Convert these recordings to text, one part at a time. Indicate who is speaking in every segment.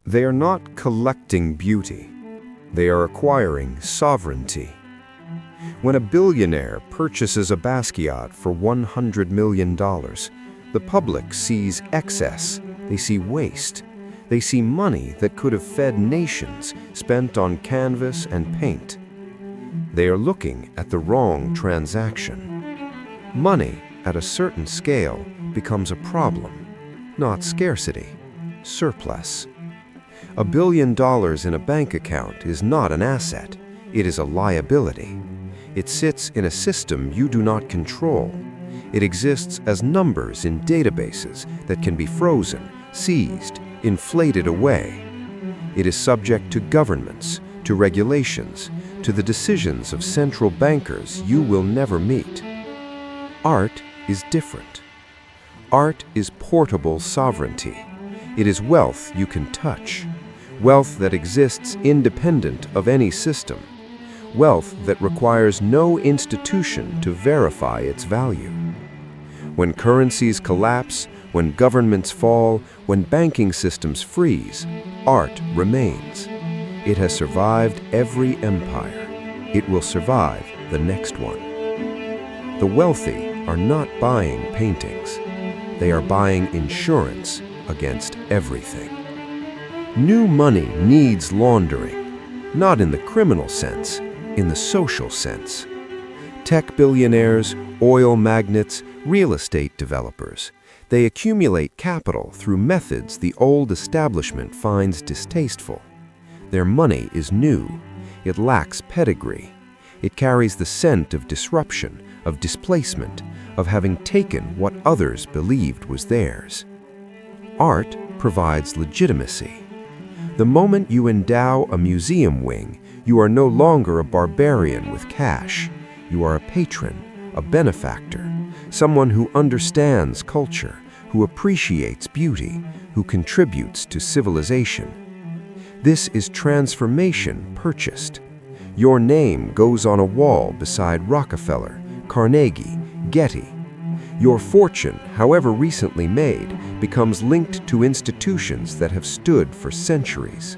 Speaker 1: They are not collecting beauty. They are acquiring sovereignty. When a billionaire purchases a Basquiat for $100 million, the public sees excess, they see waste, they see money that could have fed nations spent on canvas and paint. They are looking at the wrong transaction. Money at a certain scale becomes a problem, not scarcity, surplus. $1 billion in a bank account is not an asset, it is a liability. It sits in a system you do not control. It exists as numbers in databases that can be frozen, seized, inflated away. It is subject to governments, to regulations, to the decisions of central bankers you will never meet. Art is different. Art is portable sovereignty. It is wealth you can touch, wealth that exists independent of any system, wealth that requires no institution to verify its value. When currencies collapse, when governments fall, when banking systems freeze, art remains. It has survived every empire. It will survive the next one. The wealthy are not buying paintings. They are buying insurance against everything. New money needs laundering, not in the criminal sense, in the social sense. Tech billionaires, oil magnates, real estate developers, they accumulate capital through methods the old establishment finds distasteful. Their money is new. It lacks pedigree. It carries the scent of disruption, of displacement, of having taken what others believed was theirs. Art provides legitimacy. The moment you endow a museum wing, you are no longer a barbarian with cash. You are a patron, a benefactor, someone who understands culture, who appreciates beauty, who contributes to civilization. This is transformation purchased. Your name goes on a wall beside Rockefeller, Carnegie, Getty. Your fortune, however recently made, becomes linked to institutions that have stood for centuries.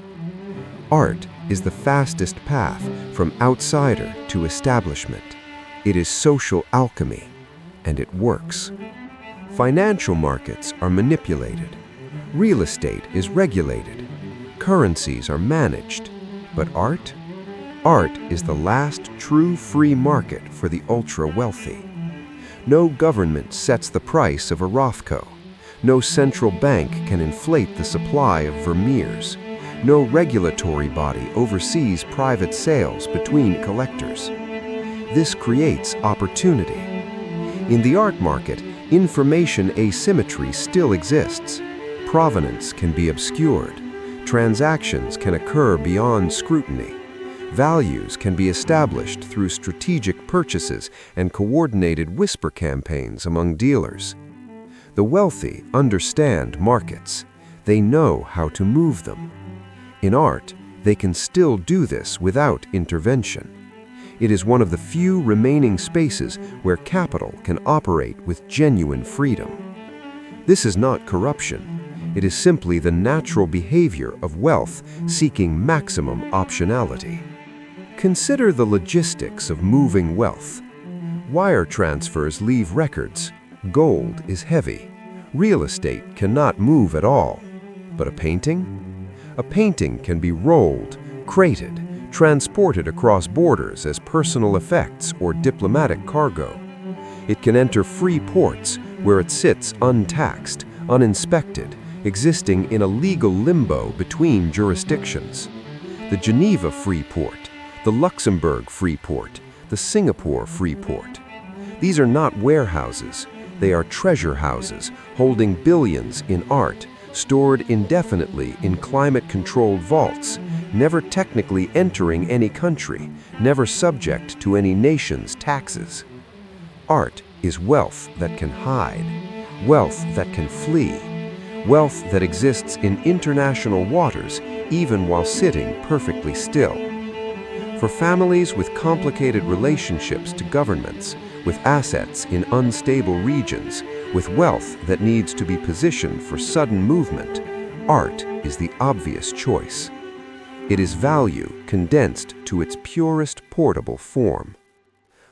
Speaker 1: Art is the fastest path from outsider to establishment. It is social alchemy, and it works. Financial markets are manipulated. Real estate is regulated. Currencies are managed. But art? Art is the last true free market for the ultra-wealthy. No government sets the price of a Rothko. No central bank can inflate the supply of Vermeers. No regulatory body oversees private sales between collectors. This creates opportunity. In the art market, information asymmetry still exists. Provenance can be obscured. Transactions can occur beyond scrutiny. Values can be established through strategic purchases and coordinated whisper campaigns among dealers. The wealthy understand markets. They know how to move them. In art, they can still do this without intervention. It is one of the few remaining spaces where capital can operate with genuine freedom. This is not corruption. It is simply the natural behavior of wealth seeking maximum optionality. Consider the logistics of moving wealth. Wire transfers leave records. Gold is heavy. Real estate cannot move at all. But a painting? A painting can be rolled, crated, transported across borders as personal effects or diplomatic cargo. It can enter free ports where it sits untaxed, uninspected, existing in a legal limbo between jurisdictions. The Geneva Free Port, the Luxembourg Free Port, the Singapore Free Port. These are not warehouses. They are treasure houses holding billions in art, stored indefinitely in climate-controlled vaults, never technically entering any country, never subject to any nation's taxes. Art is wealth that can hide, wealth that can flee, wealth that exists in international waters even while sitting perfectly still. For families with complicated relationships to governments, with assets in unstable regions, with wealth that needs to be positioned for sudden movement, art is the obvious choice. It is value condensed to its purest portable form.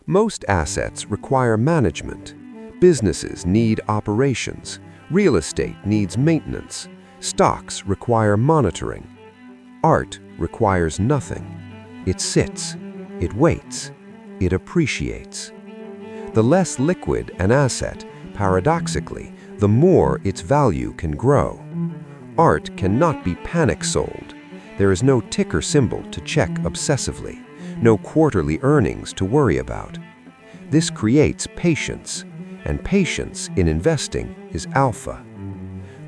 Speaker 1: Most assets require management. Businesses need operations. Real estate needs maintenance. Stocks require monitoring. Art requires nothing. It sits, it waits, it appreciates. The less liquid an asset, paradoxically, the more its value can grow. Art cannot be panic-sold. There is no ticker symbol to check obsessively, no quarterly earnings to worry about. This creates patience, and patience in investing is alpha.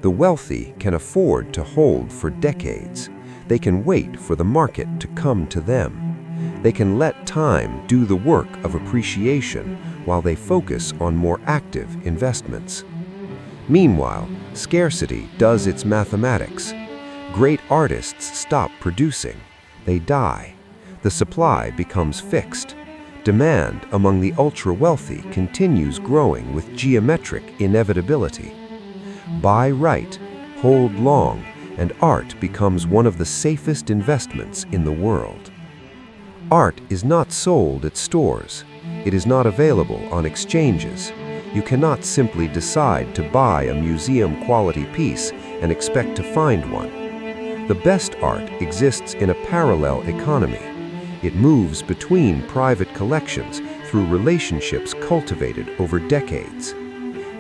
Speaker 1: The wealthy can afford to hold for decades. They can wait for the market to come to them. They can let time do the work of appreciation while they focus on more active investments. Meanwhile, scarcity does its mathematics. Great artists stop producing. They die. The supply becomes fixed. Demand among the ultra-wealthy continues growing with geometric inevitability. Buy right, hold long, and art becomes one of the safest investments in the world. Art is not sold at stores. It is not available on exchanges. You cannot simply decide to buy a museum-quality piece and expect to find one. The best art exists in a parallel economy. It moves between private collections through relationships cultivated over decades.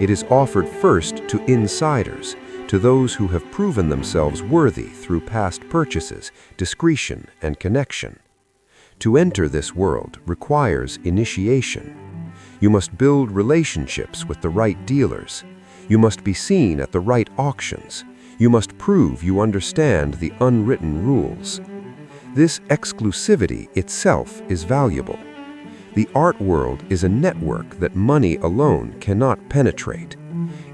Speaker 1: It is offered first to insiders, to those who have proven themselves worthy through past purchases, discretion, and connection. To enter this world requires initiation. You must build relationships with the right dealers. You must be seen at the right auctions. You must prove you understand the unwritten rules. This exclusivity itself is valuable. The art world is a network that money alone cannot penetrate.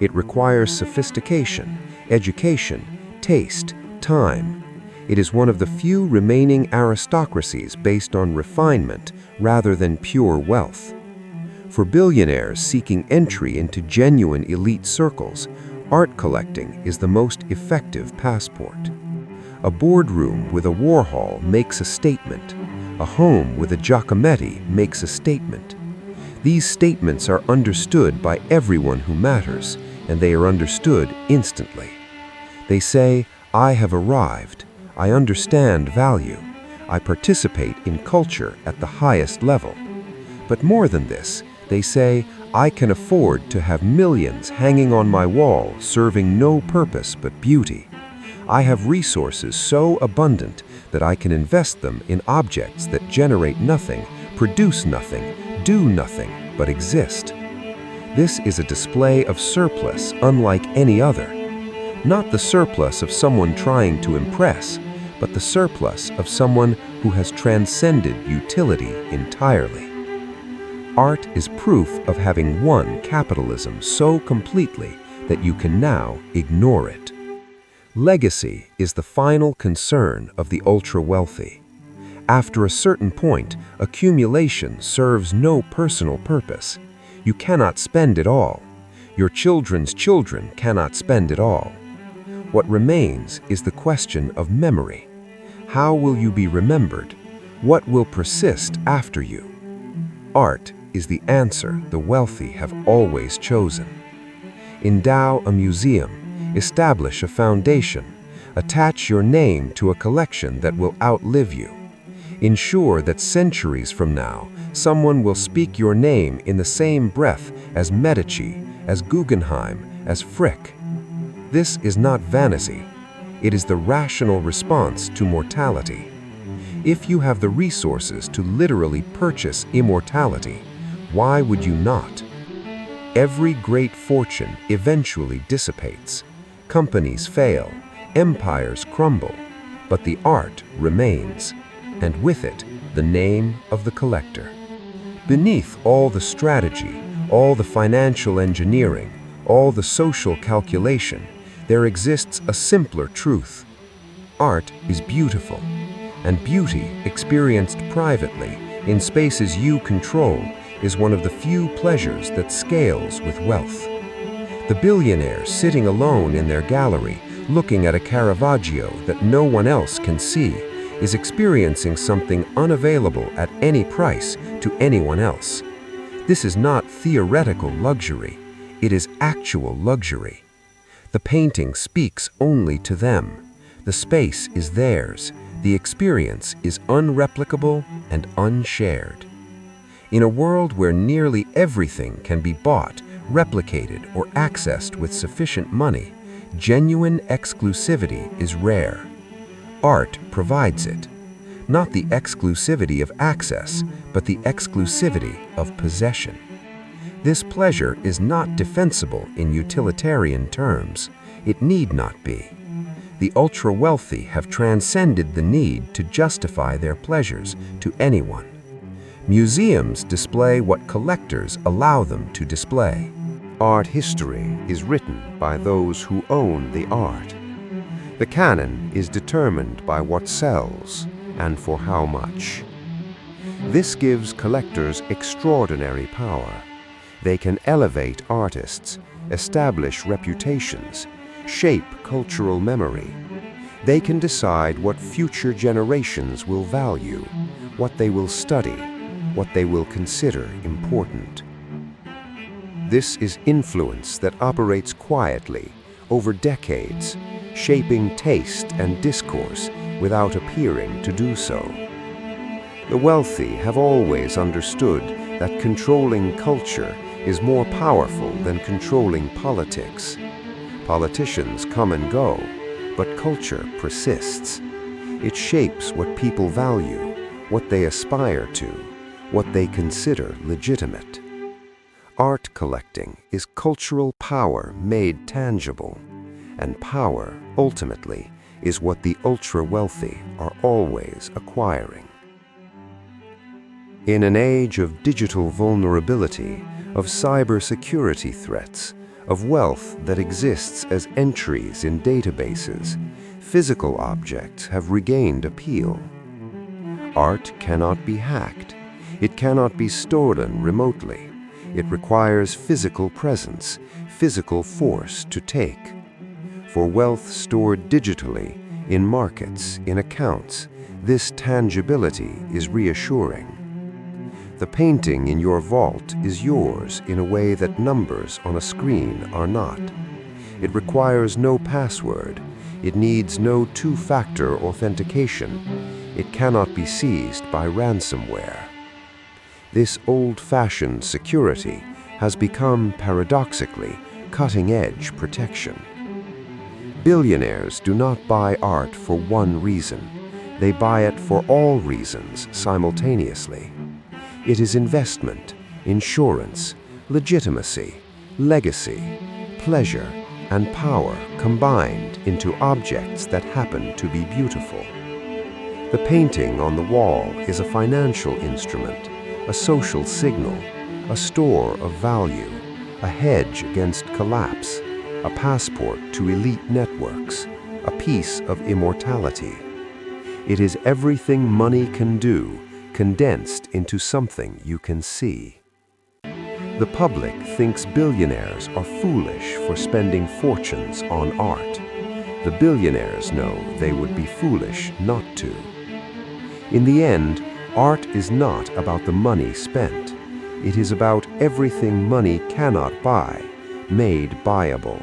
Speaker 1: It requires sophistication, education, taste, time. It is one of the few remaining aristocracies based on refinement rather than pure wealth. For billionaires seeking entry into genuine elite circles, art collecting is the most effective passport. A boardroom with a Warhol makes a statement. A home with a Giacometti makes a statement. These statements are understood by everyone who matters, and they are understood instantly. They say, I have arrived. I understand value. I participate in culture at the highest level. But more than this, they say, I can afford to have millions hanging on my wall serving no purpose but beauty. I have resources so abundant that I can invest them in objects that generate nothing, produce nothing, do nothing, but exist. This is a display of surplus unlike any other. Not the surplus of someone trying to impress, but the surplus of someone who has transcended utility entirely. Art is proof of having won capitalism so completely that you can now ignore it. Legacy is the final concern of the ultra-wealthy. After a certain point, accumulation serves no personal purpose. You cannot spend it all. Your children's children cannot spend it all. What remains is the question of memory. How will you be remembered? What will persist after you? Art is the answer the wealthy have always chosen. Endow a museum. Establish a foundation. Attach your name to a collection that will outlive you. Ensure that centuries from now, someone will speak your name in the same breath as Medici, as Guggenheim, as Frick. This is not vanity. It is the rational response to mortality. If you have the resources to literally purchase immortality, why would you not? Every great fortune eventually dissipates. Companies fail, empires crumble, but the art remains, and with it, the name of the collector. Beneath all the strategy, all the financial engineering, all the social calculation, there exists a simpler truth. Art is beautiful, and beauty experienced privately, in spaces you control, is one of the few pleasures that scales with wealth. The billionaires sitting alone in their gallery
Speaker 2: Looking at a Caravaggio that no one else can see is experiencing something unavailable at any price to anyone else. This is not theoretical luxury, it is actual luxury. The painting speaks only to them. The space is theirs. The experience is unreplicable and unshared. In a world where nearly everything can be bought, replicated, or accessed with sufficient money, genuine exclusivity is rare. Art provides it. Not the exclusivity of access, but the exclusivity of possession. This pleasure is not defensible in utilitarian terms. It need not be. The ultra-wealthy have transcended the need to justify their pleasures to anyone. Museums display what collectors allow them to display.
Speaker 1: Art history is written by those who own the art. The canon is determined by what sells and for how much. This gives collectors extraordinary power. They can elevate artists, establish reputations, shape cultural memory. They can decide what future generations will value, what they will study, what they will consider important. This is influence that operates quietly over decades, shaping taste and discourse without appearing to do so. The wealthy have always understood that controlling culture is more powerful than controlling politics. Politicians come and go, but culture persists. It shapes what people value, what they aspire to, what they consider legitimate. Art collecting is cultural power made tangible, and power, ultimately, is what the ultra-wealthy are always acquiring. In an age of digital vulnerability, of cybersecurity threats, of wealth that exists as entries in databases, physical objects have regained appeal. Art cannot be hacked. It cannot be stolen remotely. It requires physical presence, physical force to take. For wealth stored digitally, in markets, in accounts, this tangibility is reassuring. The painting in your vault is yours in a way that numbers on a screen are not. It requires no password. It needs no two-factor authentication. It cannot be seized by ransomware. This old-fashioned security has become, paradoxically, cutting-edge protection. Billionaires do not buy art for one reason. They buy it for all reasons simultaneously. It is investment, insurance, legitimacy, legacy, pleasure, and power combined into objects that happen to be beautiful. The painting on the wall is a financial instrument, a social signal, a store of value, a hedge against collapse, a passport to elite networks, a piece of immortality. It is everything money can do, condensed into something you can see. The public thinks billionaires are foolish for spending fortunes on art. The billionaires know they would be foolish not to. In the end, art is not about the money spent. It is about everything money cannot buy, made buyable.